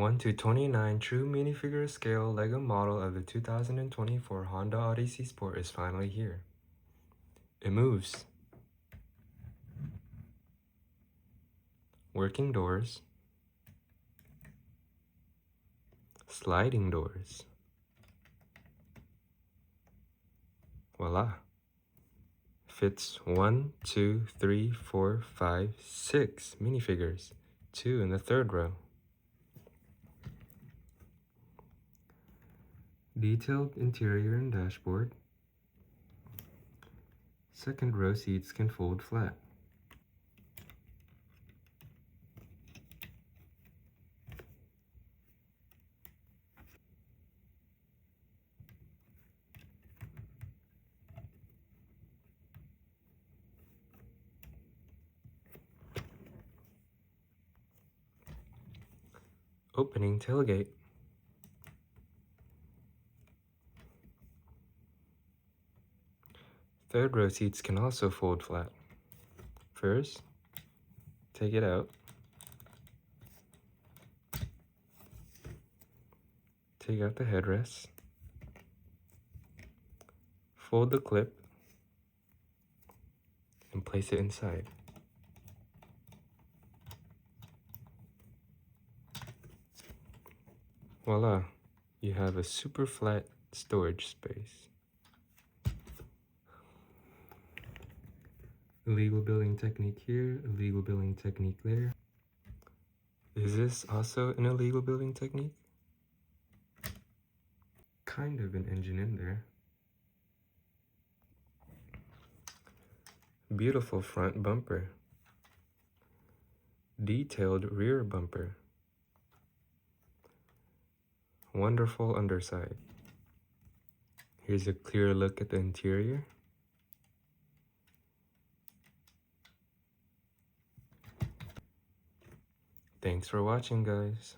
1/29 true minifigure scale Lego model of the 2024 Honda Odyssey Sport is finally here. It moves. Working doors. Sliding doors. Voila. Fits 1, 2, 3, 4, 5, 6 minifigures, 2 in the third row. Detailed interior and dashboard. Second row seats can fold flat. Opening tailgate. Third row seats can also fold flat. First, take it out. Take out the headrest. Fold the clip and place it inside. Voila, you have a super flat storage space. Illegal building technique here, illegal building technique there. Is this also an illegal building technique? Kind of an engine in there. Beautiful front bumper. Detailed rear bumper. Wonderful underside. Here's a clear look at the interior. Thanks for watching, guys.